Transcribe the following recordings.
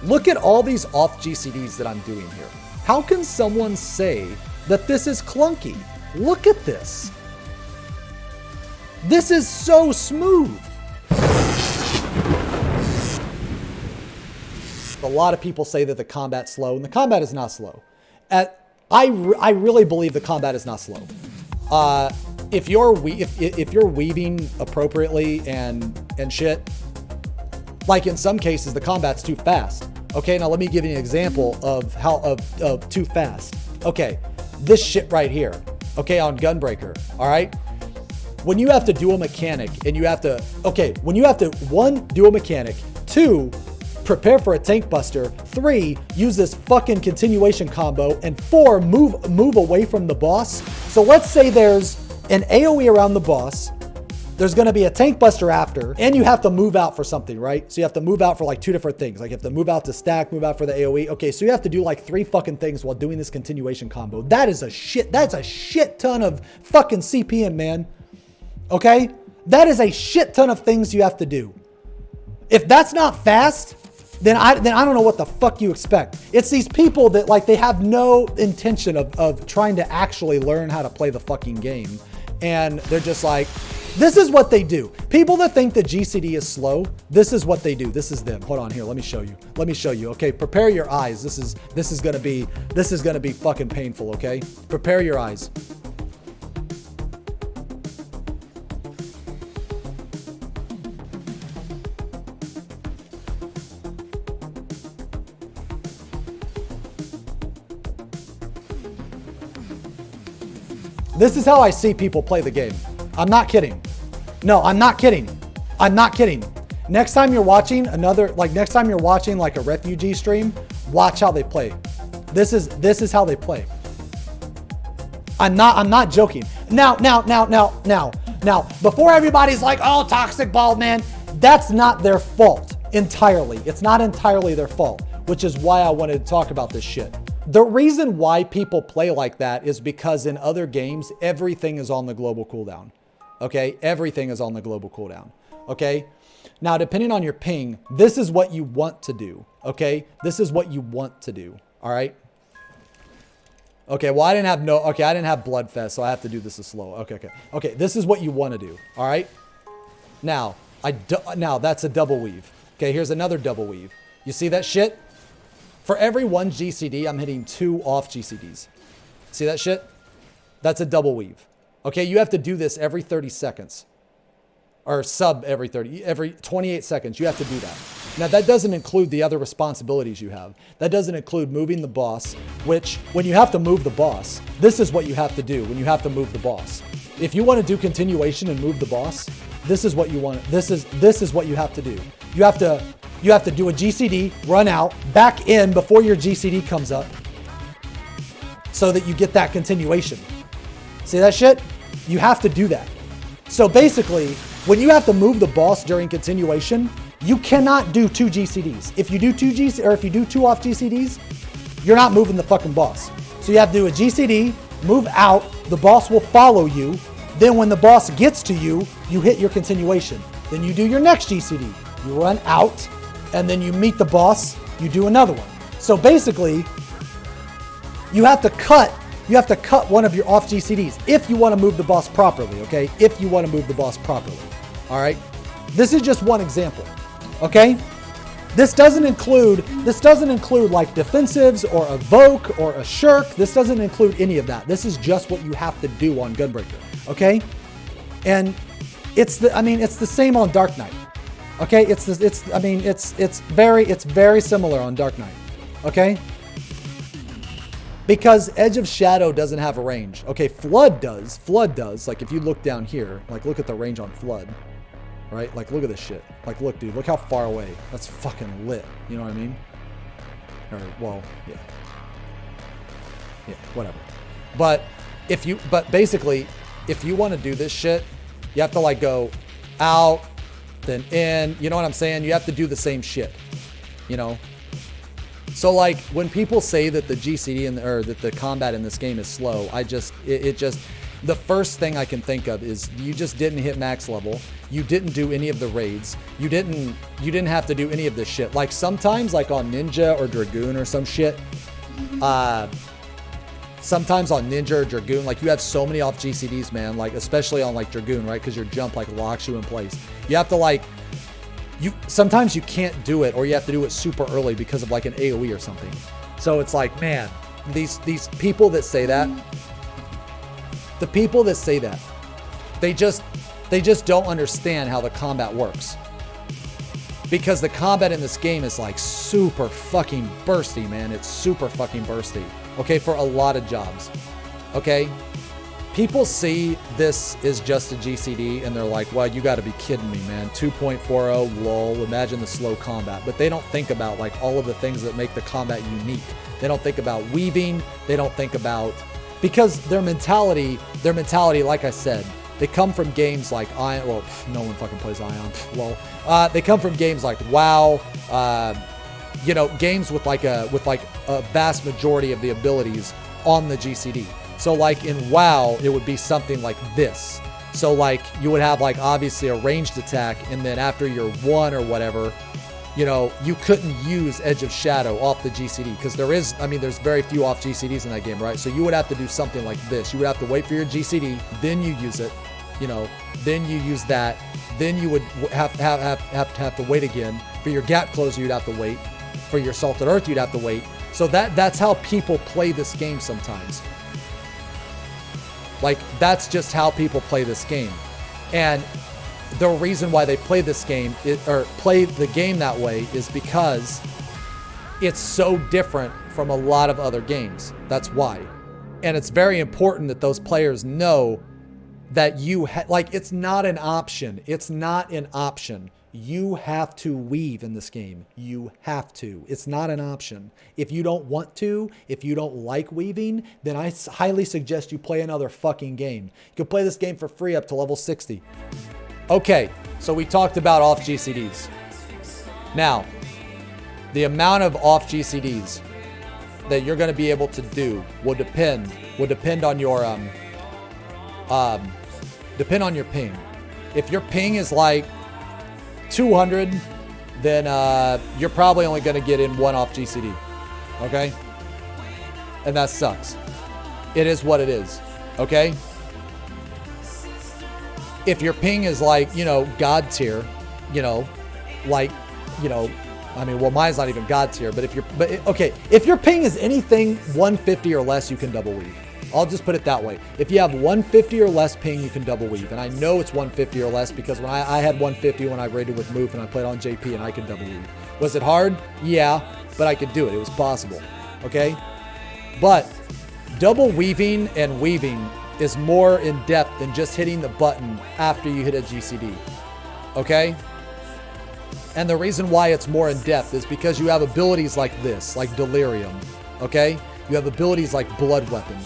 Look at all these off GCDs that I'm doing here. How can someone say that this is clunky? Look at this. This is so smooth. A lot of people say that the combat's slow, and the combat is not slow. I really believe the combat is not slow. If you're weaving appropriately and shit, like in some cases the combat's too fast. Okay, now let me give you an example of how of too fast. Okay, this shit right here. Okay, on Gunbreaker. All right. When you have to do a mechanic and you have to, when you have to, 1, do a mechanic, 2, prepare for a tank buster, 3, use this fucking continuation combo, and 4, move away from the boss. So let's say there's an AoE around the boss, there's gonna be a tank buster after, and you have to move out for something, right? So you have to move out for like 2 different things. Like you have to move out to stack, move out for the AoE. Okay, so you have to do like 3 fucking things while doing this continuation combo. That's a shit ton of fucking CPM, man. Okay? That is a shit ton of things you have to do. If that's not fast, then I don't know what the fuck you expect. It's these people that like, they have no intention of trying to actually learn how to play the fucking game. And they're just like, this is what they do. People that think that GCD is slow, this is what they do. This is them. Hold on here. Let me show you. Let me show you. Okay, prepare your eyes. This is gonna be fucking painful, okay? Prepare your eyes. This is how I see people play the game. I'm not kidding. No, I'm not kidding. I'm not kidding. Next time you're watching like a refugee stream, watch how they play. This is how they play. I'm not joking. Now, before everybody's like, oh, toxic bald man, that's not their fault entirely. It's not entirely their fault, which is why I wanted to talk about this shit. The reason why people play like that is because in other games, everything is on the global cooldown. Okay, everything is on the global cooldown. Okay, now depending on your ping, this is what you want to do. Okay, this is what you want to do. All right. Okay, well I didn't have Bloodfest, so I have to do this as slow. Okay. This is what you want to do. All right. Now that's a double weave. Okay, here's another double weave. You see that shit? For every 1 GCD, I'm hitting 2 off GCDs. See that shit? That's a double weave. Okay, you have to do this every 30 seconds. Or every 28 seconds, you have to do that. Now that doesn't include the other responsibilities you have. That doesn't include moving the boss, which when you have to move the boss, this is what you have to do when you have to move the boss. If you want to do continuation and move the boss, this is what you want. This is what you have to do. You have to do a GCD, run out, back in before your GCD comes up so that you get that continuation. See that shit? You have to do that. So basically, when you have to move the boss during continuation, you cannot do 2 GCDs. If you do 2 off GCDs, you're not moving the fucking boss. So you have to do a GCD, move out, the boss will follow you. Then when the boss gets to you, you hit your continuation. Then you do your next GCD. You run out, and then you meet the boss, you do another one. So basically, you have to cut one of your off GCDs if you want to move the boss properly, okay? If you want to move the boss properly, all right? This is just one example, okay? This doesn't include like defensives or evoke or a shirk. This doesn't include any of that. This is just what you have to do on Gunbreaker, okay? And it's the same on Dark Knight. Okay, it's very similar on Dark Knight. Okay? Because Edge of Shadow doesn't have a range. Okay, Flood does. Flood does. Like if you look down here, like look at the range on Flood. Right? Like look at this shit. Like look, dude, look how far away. That's fucking lit. You know what I mean? Or well, yeah. Yeah, whatever. But basically, if you want to do this shit, you have to like go out, then in, you know what I'm saying? You have to do the same shit, you know? So like when people say that the GCD or that the combat in this game is slow, The first thing I can think of is you just didn't hit max level. You didn't do any of the raids. You didn't have to do any of this shit. Like sometimes like on Ninja or Dragoon or some shit, sometimes on Ninja or Dragoon, like you have so many off GCDs, man, like especially on like Dragoon, right? Because your jump like locks you in place. You have to like, sometimes you can't do it or you have to do it super early because of like an AoE or something. So it's like, man, these people that say that, the people that say that, they just don't understand how the combat works. Because the combat in this game is like super fucking bursty, man. It's super fucking bursty. Okay, for a lot of jobs. Okay? People see this is just a GCD and they're like, well, you gotta be kidding me, man. 2.40, lol, imagine the slow combat. But they don't think about like all of the things that make the combat unique. They don't think about weaving. They don't think about, because their mentality, like I said, they come from games like Ion. Well, no one fucking plays Ion. Well, they come from games like WoW. You know, games with like a vast majority of the abilities on the GCD. So like in WoW, it would be something like this. So like you would have like obviously a ranged attack, and then after your 1 or whatever, you know, you couldn't use Edge of Shadow off the GCD because there's very few off GCDs in that game, right? So you would have to do something like this. You would have to wait for your GCD, then you use it, you know, then you use that, then you would have to wait again. For your gap closer, you'd have to wait. For your Salted Earth, you'd have to wait. So that's how people play this game sometimes. Like, that's just how people play this game. And the reason why they play this game, or play the game that way, is because it's so different from a lot of other games. That's why. And it's very important that those players know that like, it's not an option. It's not an option. You have to weave in this game. You have to. It's not an option. If you don't want to, if you don't like weaving, then I highly suggest you play another fucking game. You can play this game for free up to level 60. Okay, so we talked about off GCDs. Now, the amount of off GCDs that you're going to be able to do will depend on your ping. If your ping is like 200, then you're probably only going to get in 1 off GCD. Okay? And that sucks. It is what it is. Okay? If your ping is like, you know, God tier, you know, like, you know, I mean, well, mine's not even God tier, but if your ping is anything 150 or less, you can double weave. I'll just put it that way. If you have 150 or less ping, you can double weave. And I know it's 150 or less because when I had 150 when I raided with Moof and I played on JP and I could double weave. Was it hard? Yeah, but I could do it. It was possible. Okay? But double weaving and weaving is more in depth than just hitting the button after you hit a GCD. Okay? And the reason why it's more in depth is because you have abilities like this, like Delirium. Okay? You have abilities like Blood Weapon.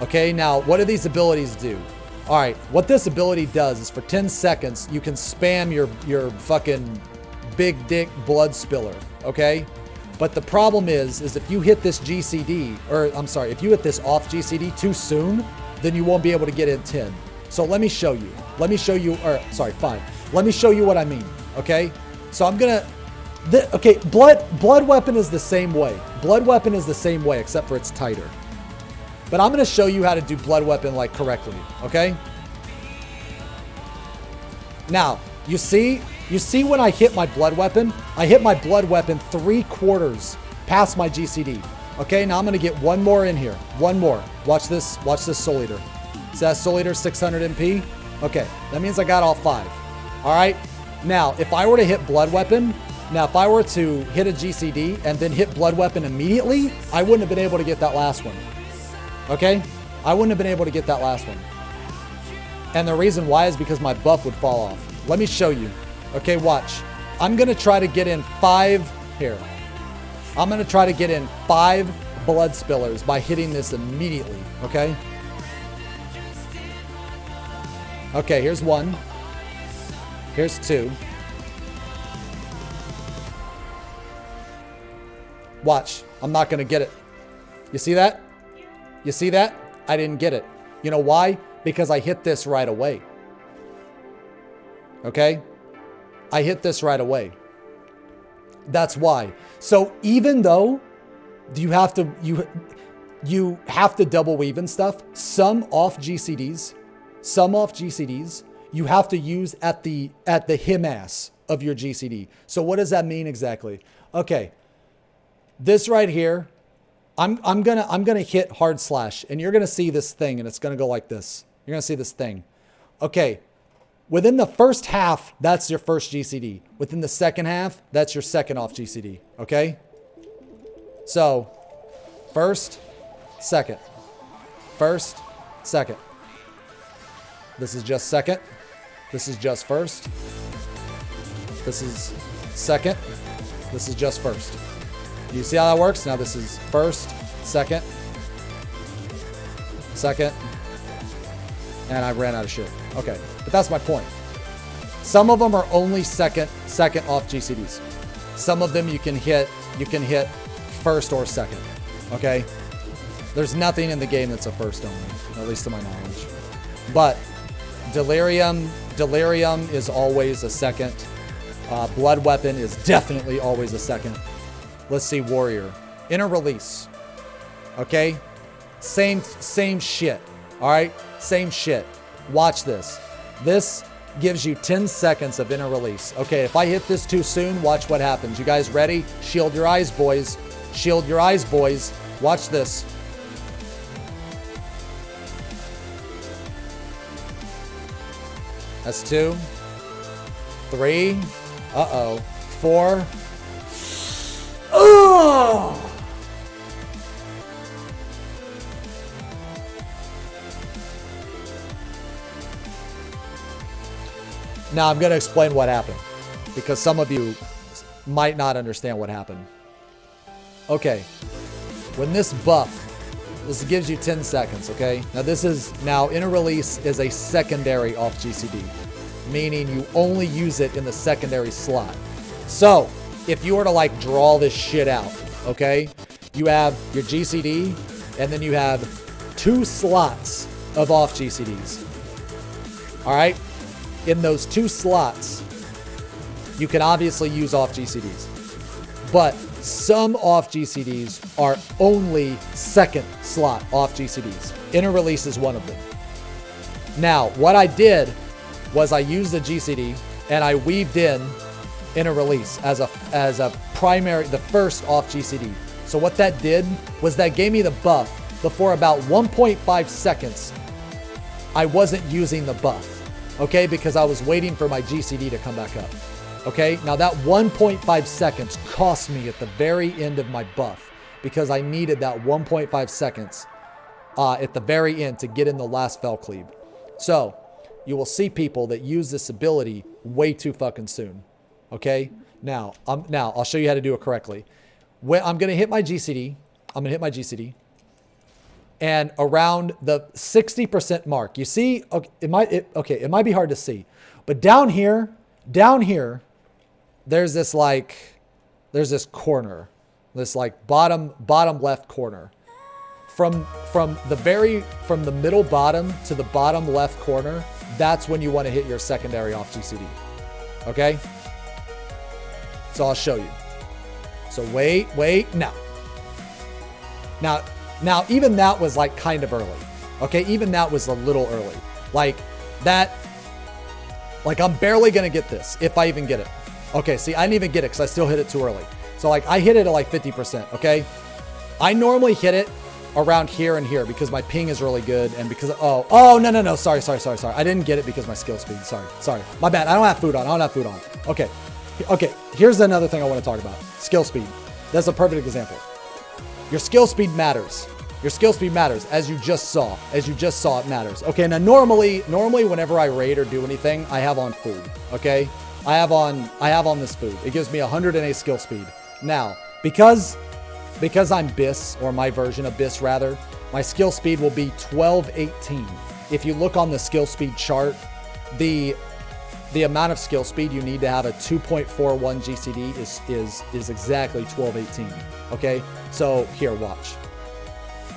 Okay, now what do these abilities do? All right, what this ability does is for 10 seconds, you can spam your fucking big dick blood spiller, okay? But the problem is if you hit this GCD, or I'm sorry, if you hit this off GCD too soon, then you won't be able to get in 10. So let me show you. Let me show you, or sorry, 5. Let me show you what I mean, okay? So I'm gonna, okay, blood weapon is the same way. Blood weapon is the same way, except for it's tighter. But I'm going to show you how to do blood weapon like correctly, okay? Now, you see when I hit my blood weapon? I hit my blood weapon 3/4 past my GCD. Okay, now I'm going to get one more in here. One more. Watch this Soul Eater. Is that Soul Eater 600 MP? Okay, that means I got all 5. All right, now if I were to hit blood weapon, if I were to hit a GCD and then hit blood weapon immediately, I wouldn't have been able to get that last one. Okay? I wouldn't have been able to get that last one. And the reason why is because my buff would fall off. Let me show you. Okay, watch. I'm going to try to get in 5 here. I'm going to try to get in 5 blood spillers by hitting this immediately. Okay? Okay, here's 1. Here's 2. Watch. I'm not going to get it. You see that? You see that? I didn't get it. You know why? because I hit this right away. Okay? I hit this right away. That's why. So even though you have to double weave and stuff, some off GCDs, you have to use at the HIMAS of your GCD. So what does that mean exactly? Okay. This right here, I'm gonna hit hard slash, and you're gonna see this thing, and it's gonna go like this. You're gonna see this thing. Okay. Within the first half, that's your first GCD. Within the second half, that's your second off GCD. Okay? So, first, second. First, second. This is just second. This is just first. This is second. This is just first. You see how that works? Now this is first, second, second, and I ran out of shit. Okay, but that's my point. Some of them are only second off GCDs. Some of them you can hit first or second. Okay? There's nothing in the game that's a first only, at least to my knowledge. But Delirium is always a second. Blood Weapon is definitely always a second. Let's see, Warrior. Inner Release. Okay? Same shit. All right? Same shit. Watch this. This gives you 10 seconds of inner release. Okay, if I hit this too soon, watch what happens. You guys ready? Shield your eyes, boys. Shield your eyes, boys. Watch this. That's 2, 3, 4. Oh! Now I'm going to explain what happened because some of you might not understand what happened. Okay. When this buff, this gives you 10 seconds, okay? Now inner release is a secondary off GCD, meaning you only use it in the secondary slot. So if you were to like draw this shit out, okay? You have your GCD and then you have 2 slots of off GCDs. All right? In those 2 slots, you can obviously use off GCDs, but some off GCDs are only second slot off GCDs. Inner release is one of them. Now, what I did was I used the GCD and I weaved in inner release as a primary, the first off GCD. So what that did was that gave me the buff, but for about 1.5 seconds, I wasn't using the buff. Okay, because I was waiting for my GCD to come back up. Okay, now that 1.5 seconds cost me at the very end of my buff because I needed that 1.5 seconds at the very end to get in the last fell cleave. So you will see people that use this ability way too fucking soon. Okay, now I'll show you how to do it correctly. When I'm gonna hit my GCD, and around the 60% mark, you see, okay, it might be hard to see, but down here, there's this corner, this like bottom left corner. From the middle bottom to the bottom left corner, that's when you want to hit your secondary off GCD. Okay? So I'll show you. So wait, Now, even that was like kind of early. Okay, even that was a little early. Like I'm barely gonna get this, if I even get it. Okay, see, I didn't even get it because I still hit it too early. So like I hit it at like 50%, okay? I normally hit it around here and here because my ping is really good and because, no, sorry. I didn't get it because my skill speed, sorry. My bad, I don't have food on. Okay, here's another thing I want to talk about. Skill speed. That's a perfect example. Your skill speed matters. As you just saw, it matters. Okay, now normally whenever I raid or do anything, I have on food, okay? I have on this food. It gives me 108 skill speed. Now, because I'm BIS, or my version of BIS rather, my skill speed will be 1218. If you look on the skill speed chart, the amount of skill speed you need to have a 2.41 GCD is exactly 1218. Okay, so here, watch.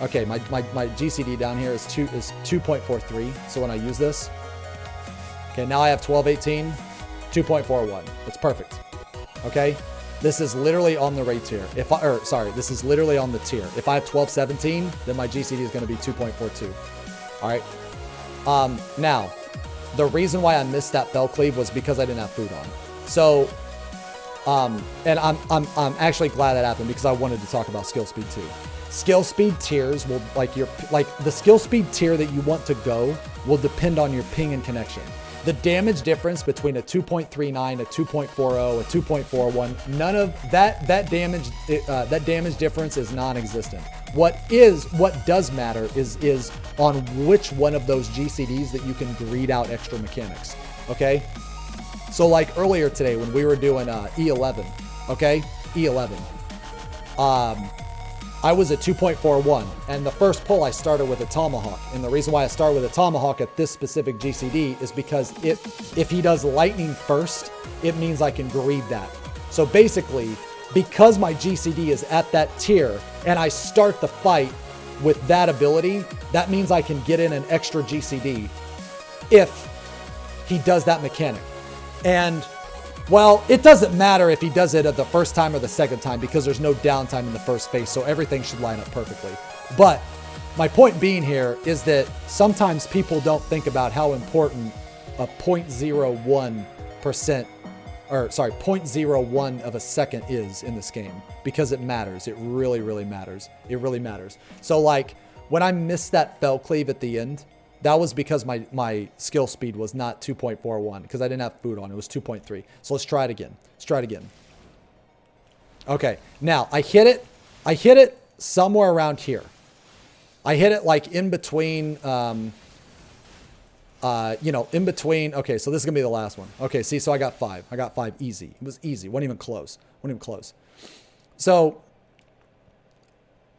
Okay, my GCD down here is 2.43. So when I use this, okay, now I have 1218, 2.41. It's perfect. Okay, this is literally on the rate tier. This is literally on the tier. If I have 1217, then my GCD is going to be 2.42. All right. Now, the reason why I missed that fell cleave was because I didn't have food on. So, and I'm actually glad that happened because I wanted to talk about skill speed too. Skill speed tiers will the skill speed tier that you want to go will depend on your ping and connection. The damage difference between a 2.39, a 2.40, a 2.41, none of that damage difference is non-existent. What does matter is on which one of those GCDs that you can greed out extra mechanics. Okay? So like earlier today when we were doing E11, okay? E11. I was at 2.41, and the first pull I started with a tomahawk. And the reason why I started with a tomahawk at this specific GCD is because if he does lightning first, it means I can greed that. So basically, because my GCD is at that tier, and I start the fight with that ability, that means I can get in an extra GCD if he does that mechanic. And well, it doesn't matter if he does it at the first time or the second time because there's no downtime in the first phase, so everything should line up perfectly. But my point being here is that sometimes people don't think about how important a 0.01%, or sorry, 0.01 of a second is in this game because it matters. It really, really matters. It really matters. So like when I missed that fell cleave at the end, that was because my skill speed was not 2.41 because I didn't have food on. It was 2.3. So let's try it again. Let's try it again. Okay. Now I hit it somewhere around here. I hit it like in between, in between. Okay. So this is going to be the last one. Okay. See, so I got 5. I got 5 easy. It was easy. Wasn't even close. Wasn't even close. So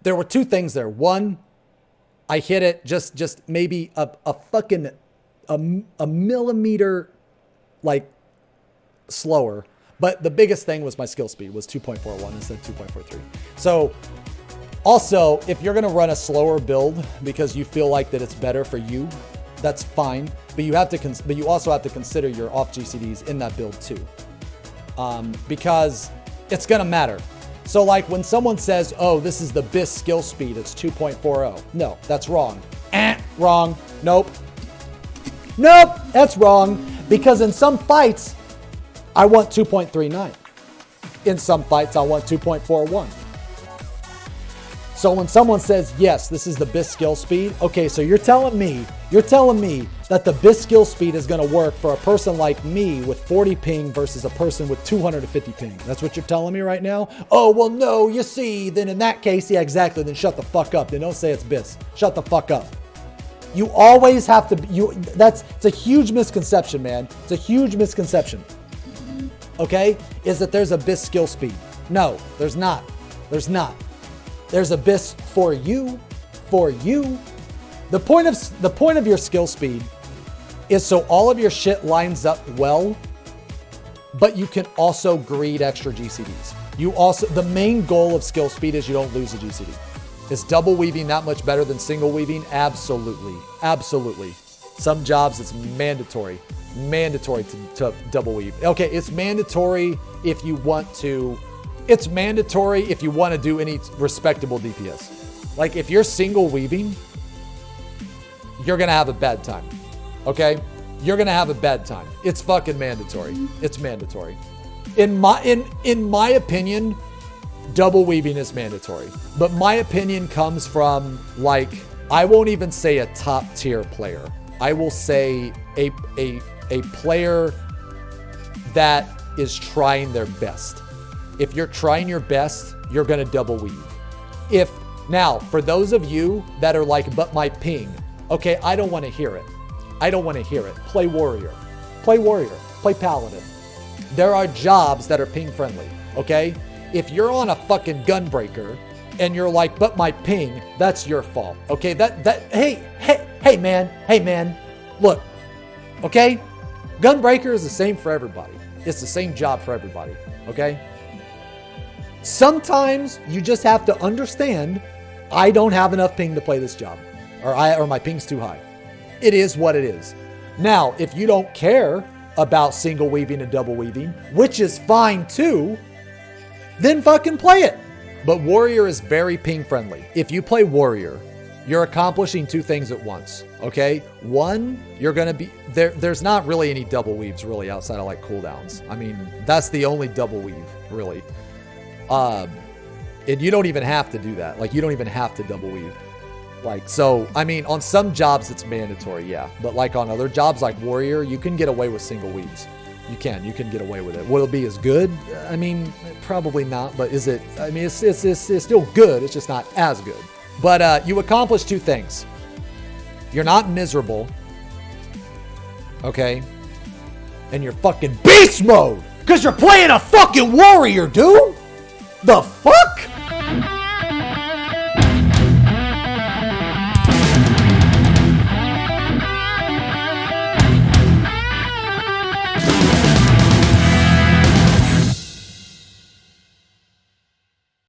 there were 2 things there. One, I hit it just maybe a fucking a millimeter like slower. But the biggest thing was my skill speed was 2.41 instead of 2.43. So also, if you're going to run a slower build because you feel like that it's better for you, that's fine. But you also have to consider your off GCDs in that build too, because it's going to matter. So like when someone says, oh, this is the BIS skill speed, it's 2.40. No, that's wrong. Wrong. Nope. Nope, that's wrong. Because in some fights, I want 2.39. In some fights, I want 2.41. So when someone says, yes, this is the BIS skill speed, okay, so you're telling me that the BIS skill speed is going to work for a person like me with 40 ping versus a person with 250 ping. That's what you're telling me right now? Oh, well, no, you see, then in that case, yeah, exactly, then shut the fuck up. Then don't say it's BIS. Shut the fuck up. You always have to, it's a huge misconception, man. It's a huge misconception. Okay? Is that there's a BIS skill speed. No, there's not. There's not. There's a BIS for you. For you. The point of your skill speed is so all of your shit lines up well, but you can also greed extra GCDs. The main goal of skill speed is you don't lose a GCD. Is double weaving that much better than single weaving? Absolutely. Absolutely. Some jobs it's mandatory to double weave. Okay, it's mandatory if you want to. It's mandatory if you want to do any respectable DPS. Like if you're single weaving, you're going to have a bad time. Okay? You're going to have a bad time. It's fucking mandatory. It's mandatory. In my opinion, double weaving is mandatory. But my opinion comes from like, I won't even say a top tier player. I will say a player that is trying their best. If you're trying your best, you're going to double weave. Now, for those of you that are like, but my ping, okay, I don't want to hear it. I don't want to hear it. Play warrior. Play warrior. Play paladin. There are jobs that are ping friendly, okay? If you're on a fucking gunbreaker and you're like, but my ping, that's your fault, okay? Hey man, look, okay? Gunbreaker is the same for everybody. It's the same job for everybody, okay? Sometimes you just have to understand I don't have enough ping to play this job, or my ping's too high. It is what it is. Now, if you don't care about single weaving and double weaving, which is fine too, then fucking play it. But Warrior is very ping friendly. If you play Warrior, you're accomplishing two things at once, okay? One, you're gonna be, there's not really any double weaves really outside of like cooldowns. I mean, that's the only double weave, really. And you don't even have to do that. Like, you don't even have to double weave. Like, so, I mean, on some jobs it's mandatory, yeah. But like on other jobs like Warrior, you can get away with single weaves. You can get away with it. Will it be as good? I mean, probably not, but is it, I mean, it's still good. It's just not as good. But you accomplish two things. You're not miserable, okay? And you're fucking beast mode, because you're playing a fucking warrior, dude! The fuck?